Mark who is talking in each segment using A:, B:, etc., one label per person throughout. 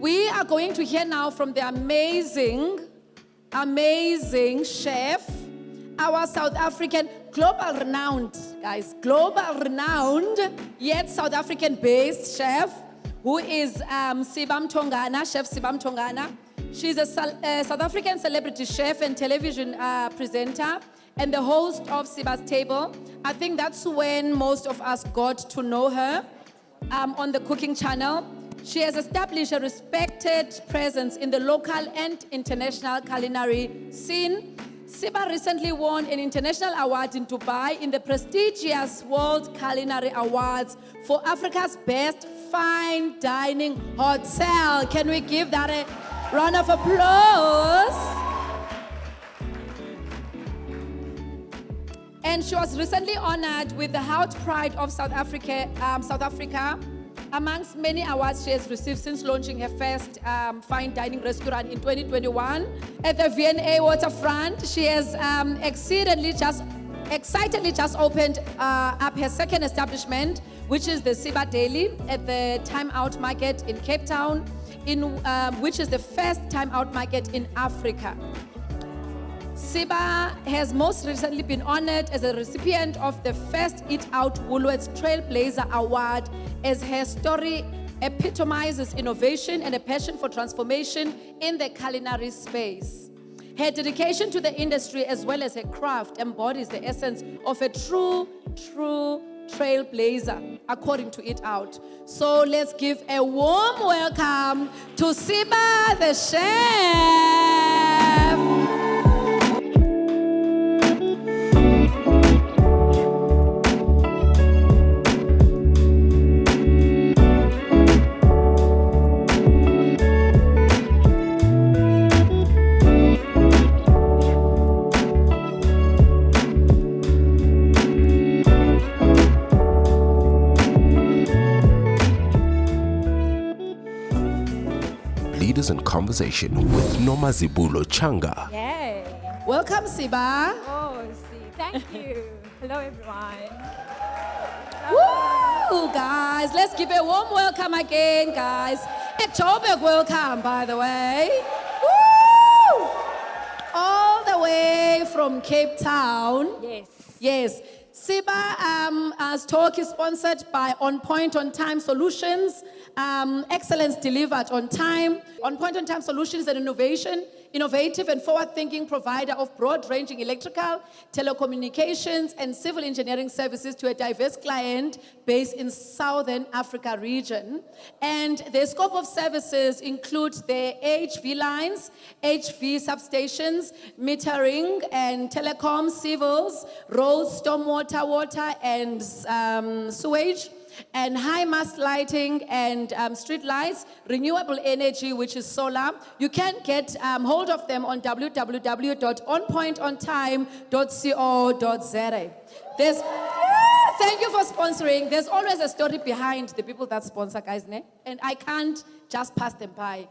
A: We are going to hear now from the amazing chef, our South African, global renowned, yet South African based chef, who is Siba Mtongana, Chef Siba Mtongana. She's a South African celebrity chef and television presenter and the host of Siba's Table. I think that's when most of us got to know her on the cooking channel. She has established a respected presence in the local and international culinary scene. Siba recently won an international award in Dubai in the prestigious World Culinary Awards for Africa's best fine dining hotel. Can we give that a round of applause? And she was recently honored with the Heart Pride of South Africa, amongst many awards she has received since launching her first fine dining restaurant in 2021 at the V&A waterfront. She has excitedly just opened up her second establishment, which is the Siba Daily at the Time Out Market in Cape Town, which is the first Time Out Market in Africa. Siba has most recently been honored as a recipient of the first Eat Out Woolworths Trailblazer Award, as her story epitomizes innovation and a passion for transformation in the culinary space. Her dedication to the industry as well as her craft embodies the essence of a true trailblazer, according to Eat Out. So let's give a warm welcome to Siba the chef.
B: In conversation with Noma Zibulo Changa.
C: Yay.
A: Welcome, Siba.
C: Oh, thank you. Hello, everyone.
A: Woo, guys. Let's give a warm welcome again, guys. A Joburg welcome, by the way. Woo! All the way from Cape Town.
C: Yes.
A: Yes. Siba's talk is sponsored by On Point On Time Solutions. Excellence delivered on time. On Point On Time Solutions is an innovative and forward-thinking provider of broad-ranging electrical, telecommunications, and civil engineering services to a diverse client base in Southern Africa region. And their scope of services include their HV lines, HV substations, metering and telecom, civils, roads, stormwater, water, and sewage, and high mast lighting and street lights, renewable energy, which is solar. You can get hold of them on www.onpointontime.co.za. Thank you for sponsoring. There's always a story behind the people that sponsor, guys, and I can't just pass them by.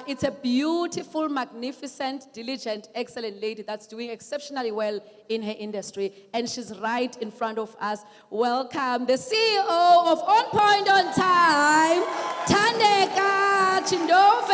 A: It's a beautiful, magnificent, diligent, excellent lady that's doing exceptionally well in her industry. And she's right in front of us. Welcome, the CEO of On Point On Time, Thandeka Chindove.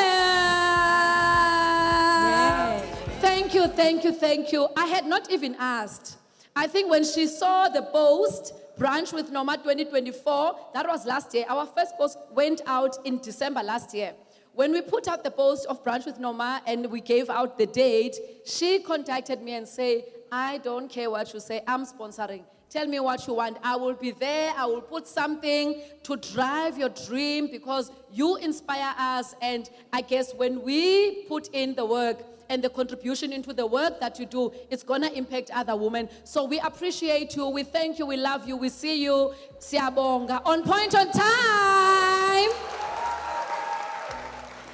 A: Thank you. I had not even asked. I think when she saw the post, Brunch With Noma 2024, that was last year. Our first post went out in December last year. When we put out the post of Brunch With Noma and we gave out the date, she contacted me and said, I don't care what you say, I'm sponsoring. Tell me what you want. I will be there. I will put something to drive your dream because you inspire us. And I guess when we put in the work and the contribution into the work that you do, it's going to impact other women. So we appreciate you. We thank you. We love you. We see you. Siyabonga. On Point On Time.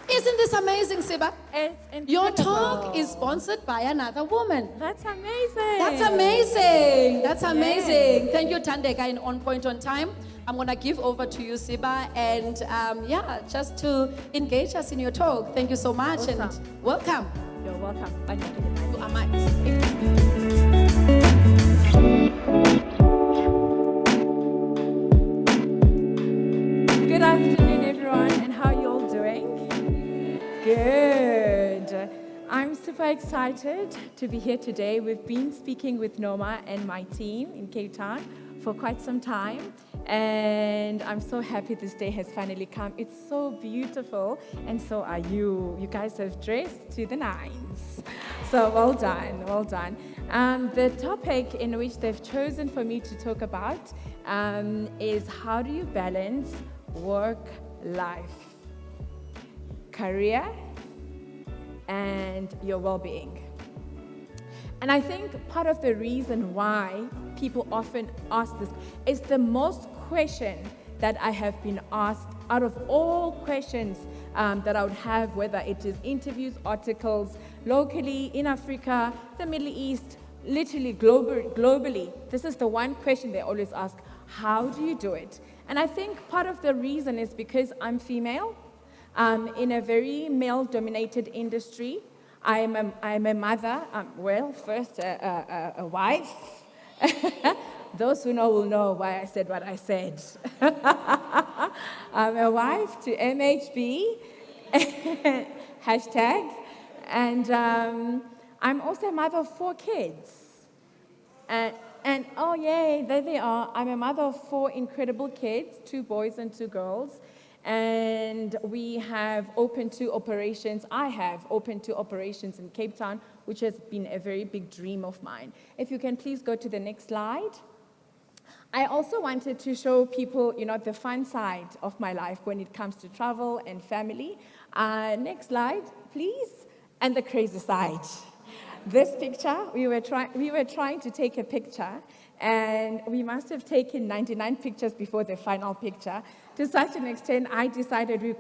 A: Isn't this amazing, Siba?
C: It's incredible.
A: Your talk is sponsored by another woman.
C: That's amazing.
A: That's amazing. Thank you, Thandeka, in On Point On Time. I'm going to give over to you, Siba, and just to engage us in your talk. Thank you so much,
C: Awesome.
A: And welcome.
C: You're welcome.
A: You are mine.
C: Good afternoon, everyone, and how you all doing? Good. I'm super excited to be here today. We've been speaking with Noma and my team in Cape Town for quite some time, and I'm so happy this day has finally come. It's so beautiful, and so are you. You guys have dressed to the nines. So well done, well done. The topic in which they've chosen for me to talk about is how do you balance work, life, career, and your well-being. And I think part of the reason why people often ask this is the most question that I have been asked out of all questions that I would have, whether it is interviews, articles, locally, in Africa, the Middle East, literally globally. This is the one question they always ask: how do you do it? And I think part of the reason is because I'm female, in a very male-dominated industry. I'm a mother, first a wife. Those who know will know why I said what I said. I'm a wife to MHB, hashtag, and I'm also a mother of 4 kids. And oh yay, there they are. I'm a mother of 4 incredible kids, 2 boys and 2 girls. And we have opened 2 operations. I have opened 2 operations in Cape Town, which has been a very big dream of mine. If you can please go to the next slide. I also wanted to show people, the fun side of my life when it comes to travel and family. Next slide, please. And the crazy side. This picture, we were trying to take a picture, and we must have taken 99 pictures before the final picture. To such an extent, I decided we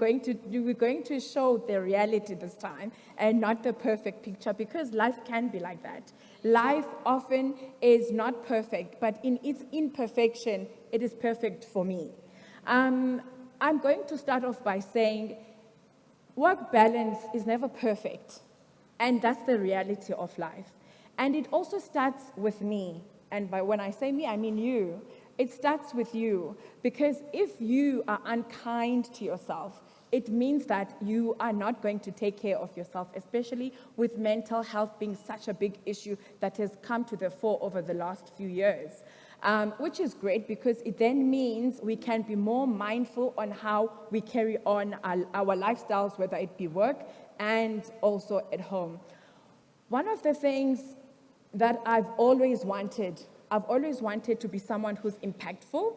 C: were going to show the reality this time and not the perfect picture, because life can be like that. Life often is not perfect, but in its imperfection, it is perfect for me. I'm going to start off by saying work balance is never perfect, and that's the reality of life. And it also starts with me, and when I say me, I mean you. It starts with you, because if you are unkind to yourself, it means that you are not going to take care of yourself, especially with mental health being such a big issue that has come to the fore over the last few years, which is great, because it then means we can be more mindful on how we carry on our lifestyles, whether it be work and also at home. One of the things that I've always wanted to be someone who's impactful.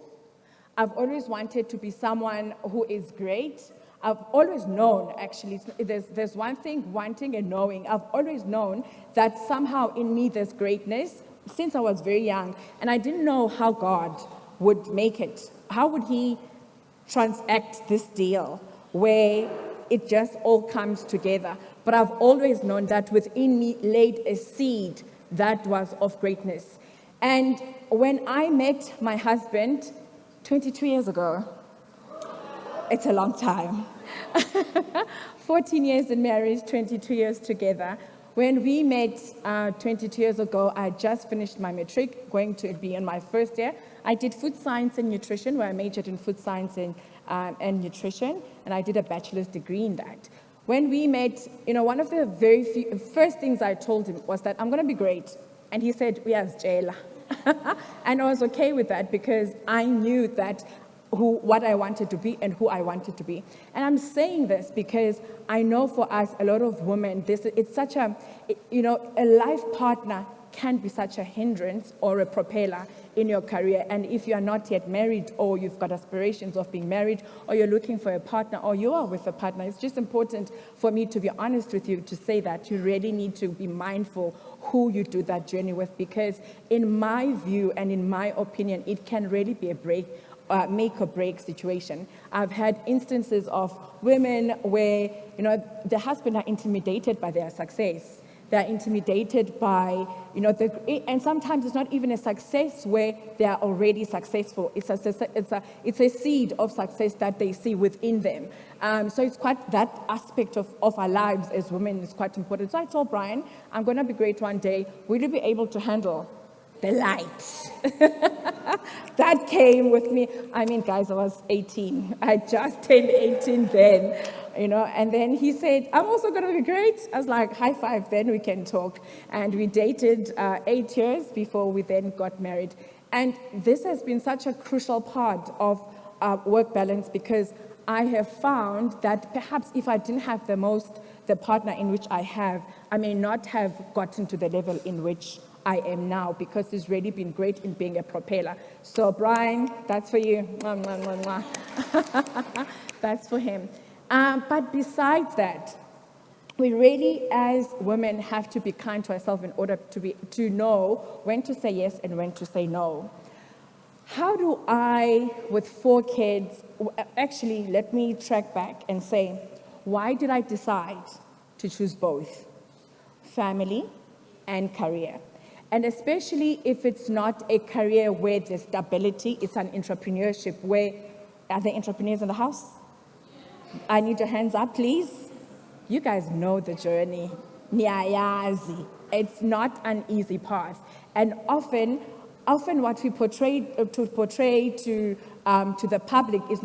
C: I've always wanted to be someone who is great. I've always known, actually, there's one thing, wanting and knowing. I've always known that somehow in me there's greatness since I was very young, and I didn't know how God would make it. How would He transact this deal where it just all comes together? But I've always known that within me laid a seed that was of greatness. And when I met my husband 22 years ago, it's a long time, 14 years in marriage, 22 years together. When we met 22 years ago, I had just finished my matric, going to be in my first year. I did food science and nutrition, where I majored in food science and nutrition, and I did a bachelor's degree in that. When we met, one of the very first things I told him was that I'm going to be great. And he said, "Uyazitshela." And I was okay with that, because I knew that what I wanted to be and who I wanted to be. And I'm saying this because I know for us, a lot of women, it's such a life partner can be such a hindrance or a propeller in your career. And if you are not yet married, or you've got aspirations of being married, or you're looking for a partner, or you are with a partner, it's just important for me to be honest with you to say that you really need to be mindful who you do that journey with, because in my view and in my opinion, it can really be a make or break situation. I've had instances of women where, the husband are intimidated by their success. They're intimidated by, and sometimes it's not even a success where they are already successful. It's a seed of success that they see within them. So it's quite, that aspect of our lives as women is quite important. So I told Brian, I'm going to be great one day. Will you be able to handle the light? That came with me. I mean, guys, I was 18. I just turned 18 then. And then he said, I'm also going to be great. I was like, high five, then we can talk. And we dated 8 years before we then got married. And this has been such a crucial part of work balance, because I have found that perhaps if I didn't have the partner in which I have, I may not have gotten to the level in which I am now, because he's really been great in being a propeller. So Brian, that's for you. Mwah, mwah, mwah, mwah. That's for him. But besides that, we really, as women, have to be kind to ourselves in order to know when to say yes and when to say no. How do I, with 4 kids, actually, let me track back and say, why did I decide to choose both? Family and career. And especially if it's not a career where there's stability, it's an entrepreneurship where, are there entrepreneurs in the house? I need your hands up, please. You guys know the journey. Niayazi. It's not an easy path. And often what we portray to the public is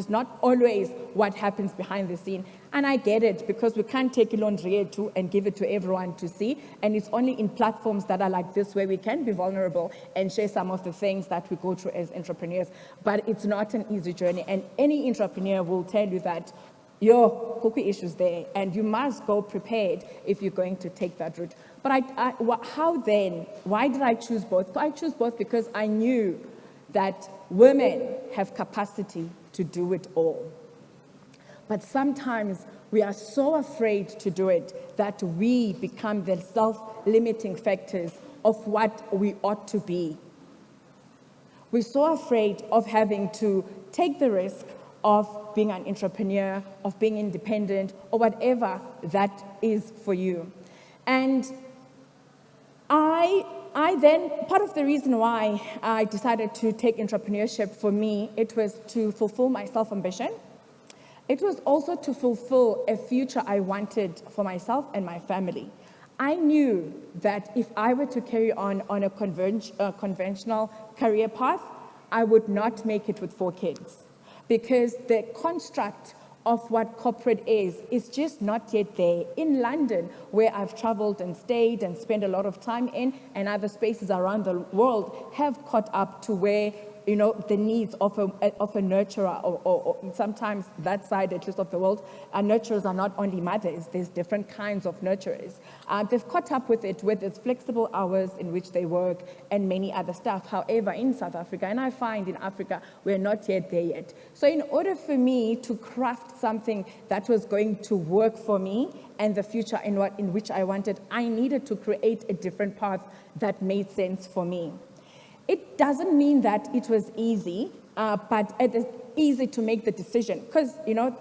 C: not always what happens behind the scene. And I get it, because we can't take laundry too and give it to everyone to see. And it's only in platforms that are like this where we can be vulnerable and share some of the things that we go through as entrepreneurs. But it's not an easy journey. And any entrepreneur will tell you that cookie issues there, and you must go prepared if you're going to take that route. But how then? Why did I choose both? I chose both because I knew that women have capacity to do it all. But sometimes we are so afraid to do it that we become the self-limiting factors of what we ought to be. We're so afraid of having to take the risk of being an entrepreneur, of being independent, or whatever that is for you. And I then, part of the reason why I decided to take entrepreneurship, for me, it was to fulfill my self-ambition. It was also to fulfill a future I wanted for myself and my family. I knew that if I were to carry on a conventional career path, I would not make it with 4 kids, because the construct of what corporate is just not yet there. In London, where I've traveled and stayed and spent a lot of time in, and other spaces around the world have caught up to where the needs of a nurturer, or sometimes that side, at least of the world, nurturers are not only mothers, there's different kinds of nurturers. They've caught up with it, with its flexible hours in which they work and many other stuff. However, in South Africa, and I find in Africa, we're not yet there yet. So in order for me to craft something that was going to work for me and the future in which I wanted, I needed to create a different path that made sense for me. It doesn't mean that it was easy, but it is easy to make the decision, because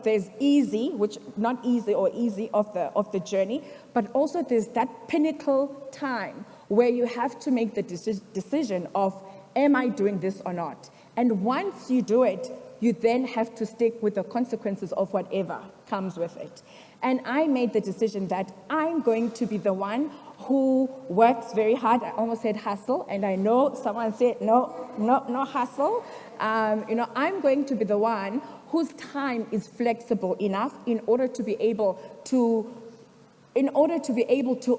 C: there's easy, which not easy or easy of the journey, but also there's that pinnacle time where you have to make the decision of, am I doing this or not? And once you do it, you then have to stick with the consequences of whatever comes with it. And I made the decision that I'm going to be the one who works very hard. I almost said hustle, and I know someone said no hustle. I'm going to be the one whose time is flexible enough in order to be able to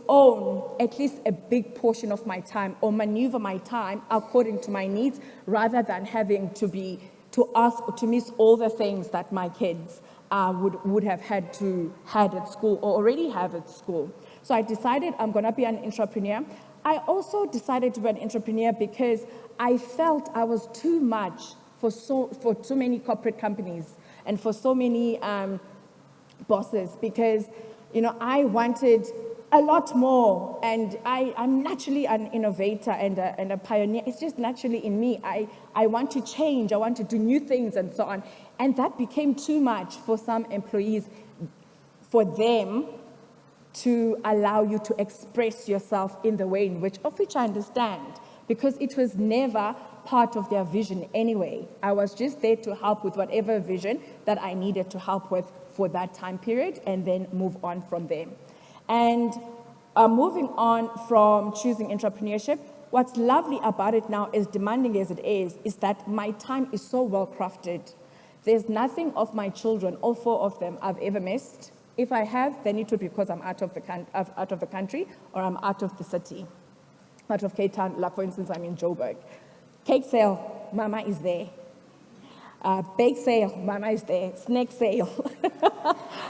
C: own at least a big portion of my time, or maneuver my time according to my needs, rather than having to miss all the things that my kids would have had at school, or already have at school. So I decided I'm going to be an entrepreneur. I also decided to be an entrepreneur because I felt I was too much for so many corporate companies and for so many bosses, because I wanted a lot more, and I'm naturally an innovator and a pioneer. It's just naturally in me. I want to change, I want to do new things and so on. And that became too much for some employees, for them to allow you to express yourself in the way in which, of which I understand, because it was never part of their vision anyway. I was just there to help with whatever vision that I needed to help with for that time period, and then move on from there. And moving on from choosing entrepreneurship, what's lovely about it now, as demanding as it is that my time is so well crafted There's nothing of my children, all 4 of them, I've ever missed. If I have, then it would be because I'm out of the country or I'm out of the city. Out of Cape Town, like for instance, I'm in Joburg. Cake sale, Mama is there. Bake sale, Mama is there. Snack sale,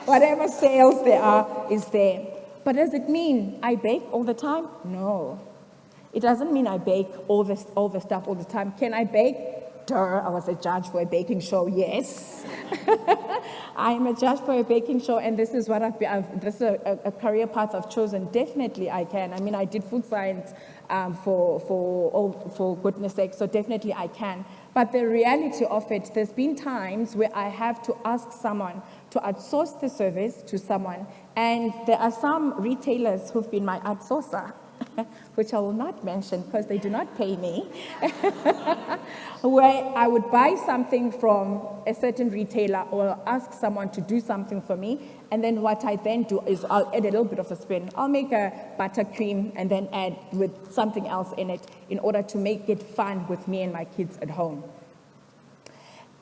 C: whatever sales there are is there. But does it mean I bake all the time? No. It doesn't mean I bake all the stuff all the time. Can I bake? Duh, I was a judge for a baking show, yes. I'm a judge for a baking show, and this is what this is a career path I've chosen. Definitely I can. I mean, I did food science for goodness sake, so definitely I can. But the reality of it, there's been times where I have to ask someone to outsource the service to someone, and there are some retailers who've been my outsourcer, which I will not mention because they do not pay me, where I would buy something from a certain retailer or ask someone to do something for me, and then what I then do is I'll add a little bit of a spin. I'll make a buttercream and then add with something else in it in order to make it fun with me and my kids at home.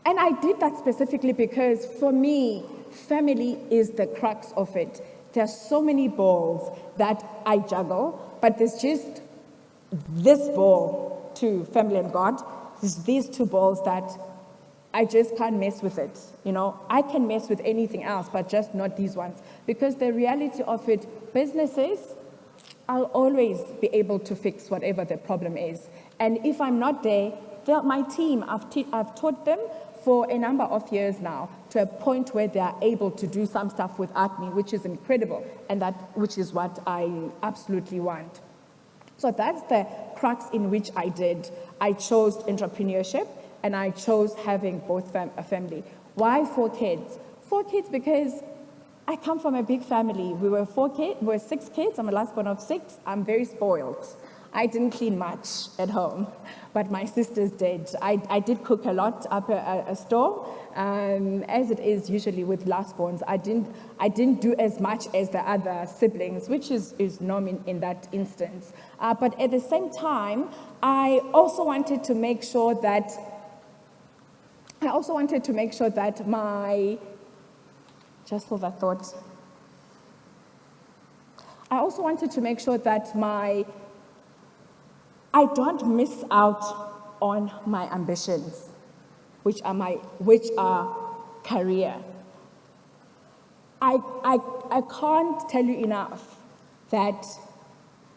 C: And I did that specifically because for me, family is the crux of it. There's so many balls that I juggle, but there's just this ball to family and God. There's these 2 balls that I just can't mess with it. You know, I can mess with anything else, but just not these ones. Because the reality of it, businesses, I'll always be able to fix whatever the problem is. And if I'm not there, my team, I've taught them for a number of years now to a point where they are able to do some stuff without me, which is incredible, and which is what I absolutely want. So that's the crux in which I did. I chose entrepreneurship, and I chose having both a family. Why 4 kids? 4 kids because I come from a big family. We were 6 kids. I'm the last one of 6. I'm very spoiled. I didn't clean much at home, but my sisters did. I did cook a lot up a store, as it is usually with lastborns. I didn't do as much as the other siblings, which is normal in that instance. But at the same time, I also wanted to make sure that my, just hold that thought. I also wanted to make sure that I don't miss out on my ambitions, which are career. I can't tell you enough that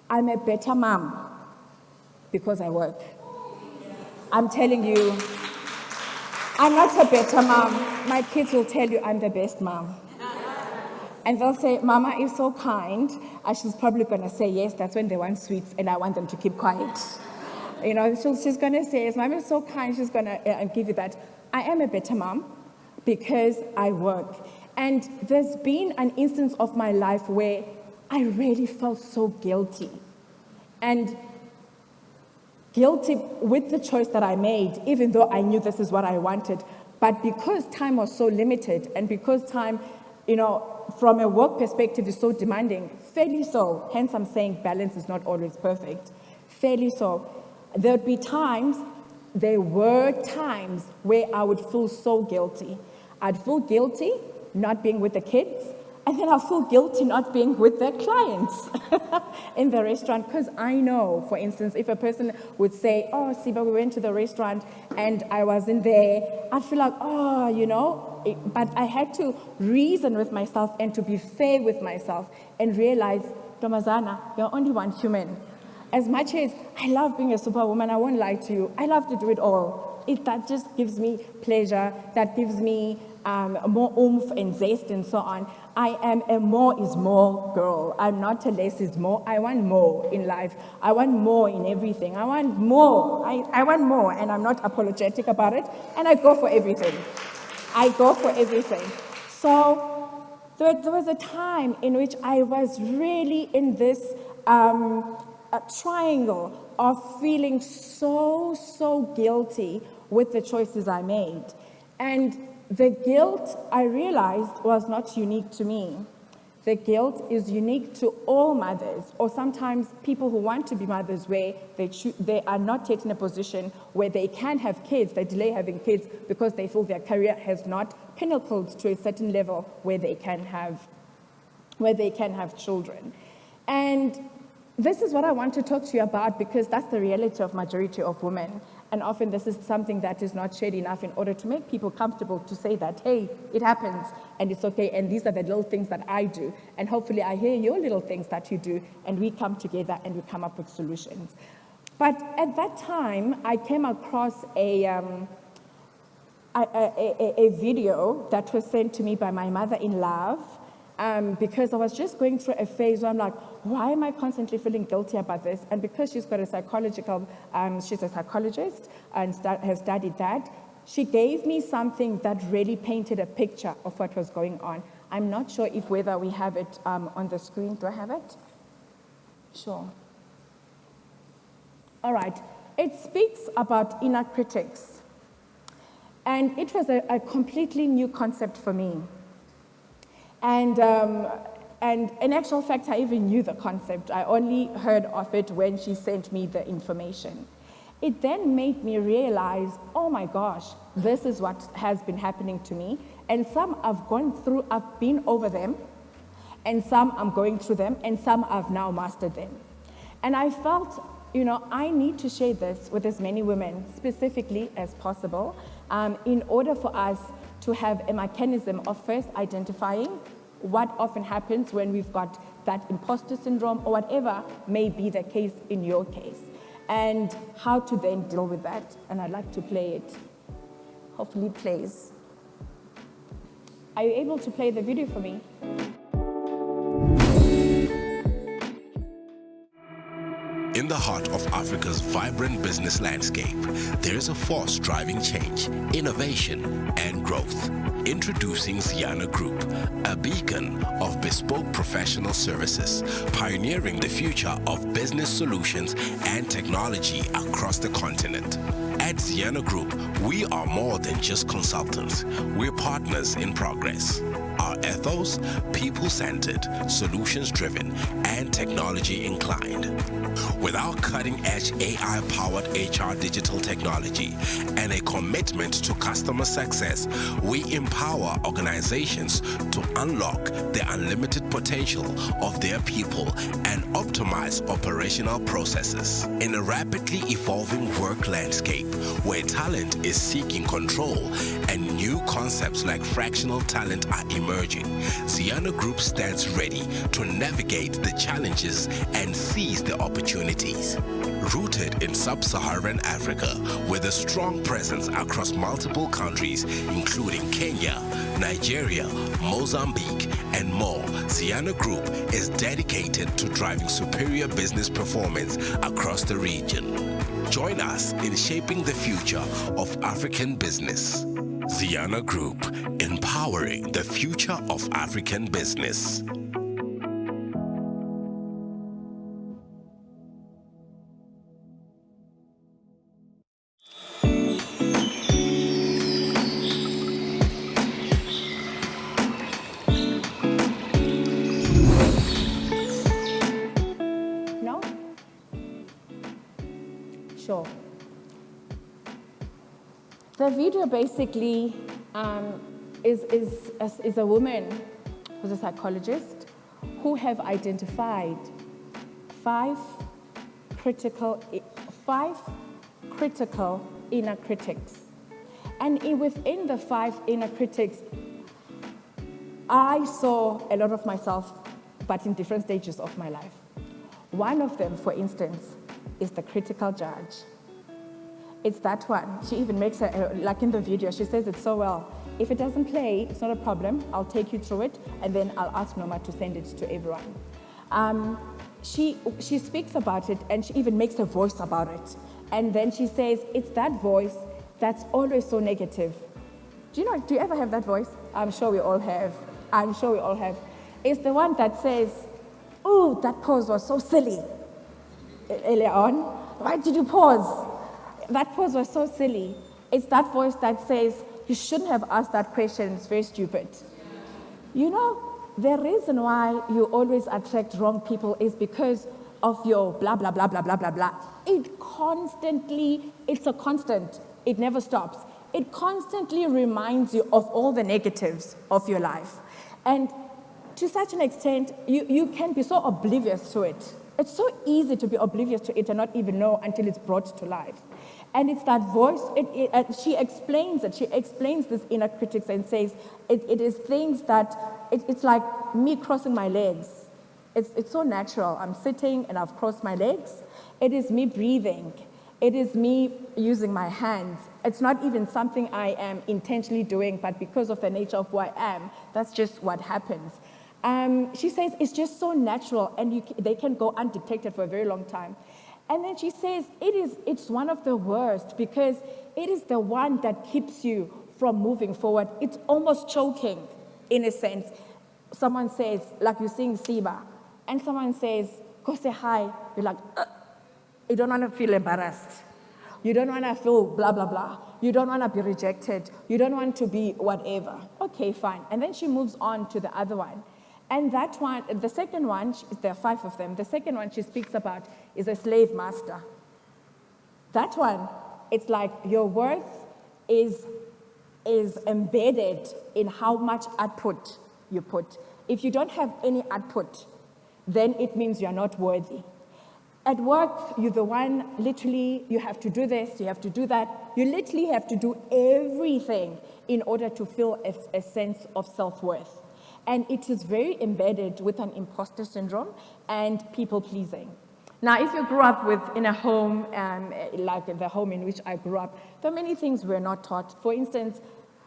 C: I'm a better mom because I work. I'm telling you, I'm not a better mom. My kids will tell you I'm the best mom. And they'll say, Mama is so kind. And she's probably going to say, yes, that's when they want sweets, and I want them to keep quiet. You know, she's going to say, yes, Mama is so kind, she's going to give you that. I am a better mom because I work. And there's been an instance of my life where I really felt so guilty. And guilty with the choice that I made, even though I knew this is what I wanted. But because time was so limited, and because time, you know, from a work perspective is so demanding, fairly so, hence I'm saying balance is not always perfect, fairly so. There were times where I would feel so guilty. I'd feel guilty not being with the kids, and then I'll feel guilty not being with their clients in the restaurant, because I know, for instance, if a person would say, oh, Siba, we went to the restaurant and I wasn't there, I'd feel like, oh, you know, but I had to reason with myself and to be fair with myself and realize, Tomazana, you're only one human. As much as I love being a superwoman, I won't lie to you, I love to do it all. That just gives me pleasure, that gives me more oomph and zest and so on. I am a more is more girl. I'm not a less is more. I want more in life. I want more in everything. I want more. I want more, and I'm not apologetic about it. And I go for everything. So there was a time in which I was really in this triangle of feeling so guilty with the choices I made. And the guilt, I realized, was not unique to me. the guilt is unique to all mothers, or sometimes people who want to be mothers where they are not yet in a position where they can have kids, they delay having kids because they feel their career has not pinnacled to a certain level where they can have children. And this is what I want to talk to you about, because that's the reality of majority of women. And often this is something that is not shared enough in order to make people comfortable to say that, hey, it happens and it's okay, and these are the little things that I do. And hopefully I hear your little things that you do, and we come together and we come up with solutions. But at that time, I came across a video that was sent to me by my mother-in-law, because I was just going through a phase where I'm like, why am I constantly feeling guilty about this? And because she's got a she's a psychologist and has studied that, she gave me something that really painted a picture of what was going on. I'm not sure whether we have it on the screen. Do I have it? Sure. All right. It speaks about inner critics. And it was a completely new concept for me. And in actual fact, I even knew the concept. I only heard of it when she sent me the information. It then made me realize, oh my gosh, this is what has been happening to me. And some I've been over them, and some I'm going through them, and some I've now mastered them. And I felt, I need to share this with as many women specifically as possible, in order for us to have a mechanism of first identifying what often happens when we've got that imposter syndrome or whatever may be the case in your case, and how to then deal with that. And I'd like to play it. Hopefully it plays. Are you able to play the video for me?
B: In the heart of Africa's vibrant business landscape, there is a force driving change, innovation, and growth. Introducing Siana Group, a beacon of bespoke professional services, pioneering the future of business solutions and technology across the continent. At Siana Group, we are more than just consultants. We're partners in progress. Our ethos, people-centered, solutions-driven, and technology-inclined. With our cutting-edge AI-powered HR digital technology and a commitment to customer success, we empower organizations to unlock the unlimited potential of their people and optimize operational processes. In a rapidly evolving work landscape where talent is seeking control and new concepts like fractional talent are emerging, Siana Group stands ready to navigate the challenges and seize the opportunities. Rooted in sub-Saharan Africa with a strong presence across multiple countries including Kenya, Nigeria, Mozambique, and more, Siana Group is dedicated to driving superior business performance across the region. Join us in shaping the future of African business. Siana Group, empowering the future of African business.
C: No? Sure. The video basically is a woman who's a psychologist who have identified five critical inner critics. And within the 5 inner critics, I saw a lot of myself, but in different stages of my life. One of them, for instance, is the critical judge. It's that one. She even makes like in the video, she says it so well. If it doesn't play, it's not a problem. I'll take you through it, and then I'll ask Noma to send it to everyone. She speaks about it, and she even makes a voice about it. And then she says, it's that voice that's always so negative. Do you ever have that voice? I'm sure we all have. It's the one that says, oh, that pose was so silly. Earlier on, why did you pause? That pose was so silly. It's that voice that says, you shouldn't have asked that question, it's very stupid. the reason why you always attract wrong people is because of your blah, blah, blah, blah, blah, blah, blah. It's a constant. It never stops. It constantly reminds you of all the negatives of your life. And to such an extent, you can be so oblivious to it. It's so easy to be oblivious to it and not even know until it's brought to life. And it's that voice, she explains it. She explains this inner critics and says, it is things that, it's like me crossing my legs. It's so natural. I'm sitting and I've crossed my legs. It is me breathing. It is me using my hands. It's not even something I am intentionally doing, but because of the nature of who I am, that's just what happens. She says it's just so natural, and they can go undetected for a very long time. And then she says it's one of the worst because it is the one that keeps you from moving forward. It's almost choking, in a sense. Someone says, like you sing Siba, and someone says, go say hi. You're like, you don't want to feel embarrassed. You don't want to feel blah, blah, blah. You don't want to be rejected. You don't want to be whatever. Okay, fine. And then she moves on to the other one. And that one, the second one, there are 5 of them. The second one she speaks about is a slave master. That one, it's like your worth is embedded in how much output you put. If you don't have any output, then it means you're not worthy. At work, you're the one, literally, you have to do this, you have to do that. You literally have to do everything in order to feel a sense of self-worth. And it is very embedded with an imposter syndrome and people-pleasing. Now, if you grew up in a home, like the home in which I grew up, there are many things we're not taught. For instance,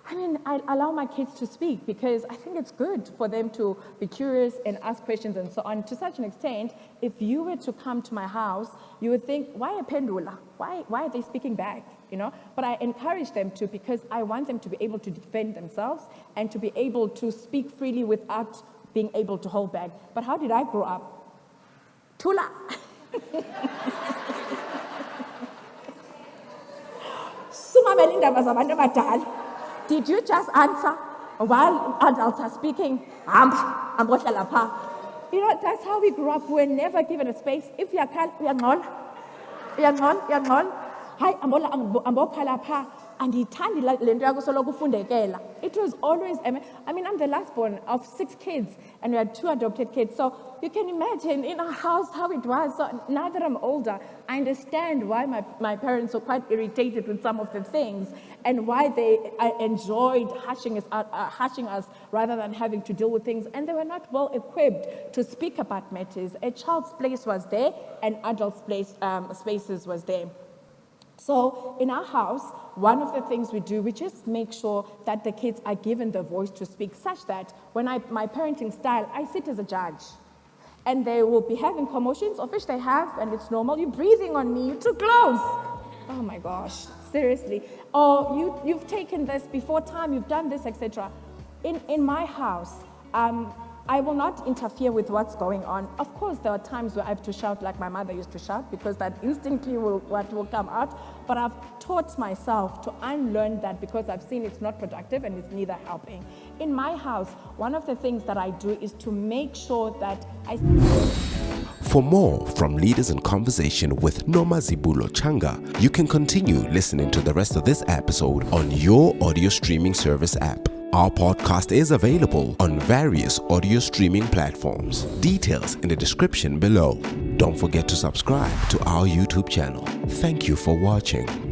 C: I allow my kids to speak because I think it's good for them to be curious and ask questions and so on. To such an extent, if you were to come to my house, you would think, why a pendula? Why are they speaking back? But I encourage them to because I want them to be able to defend themselves and to be able to speak freely without being able to hold back. But how did I grow up? Tula. Did you just answer while adults are speaking? That's how we grew up. We're never given a space. If you're it was always, I'm the last born of 6 kids, and we had 2 adopted kids. So you can imagine in our house how it was. So now that I'm older, I understand why my parents were quite irritated with some of the things and why they enjoyed hushing us rather than having to deal with things. And they were not well equipped to speak about matters. A child's place was there, and adults' spaces was there. So in our house, one of the things we do, we just make sure that the kids are given the voice to speak, such that when my parenting style, I sit as a judge. And they will be having commotions, of which they have, and it's normal. You're breathing on me, you're too close. Oh my gosh, seriously. Or you've taken this before time, you've done this, etc. In my house, I will not interfere with what's going on. Of course, there are times where I have to shout like my mother used to shout because that instinctively what will come out. But I've taught myself to unlearn that because I've seen it's not productive and it's neither helping. In my house, one of the things that I do is to make sure that I...
B: For more from Leaders in Conversation with Noma Zibulo Changa, you can continue listening to the rest of this episode on your audio streaming service app. Our podcast is available on various audio streaming platforms. Details in the description below. Don't forget to subscribe to our YouTube channel. Thank you for watching.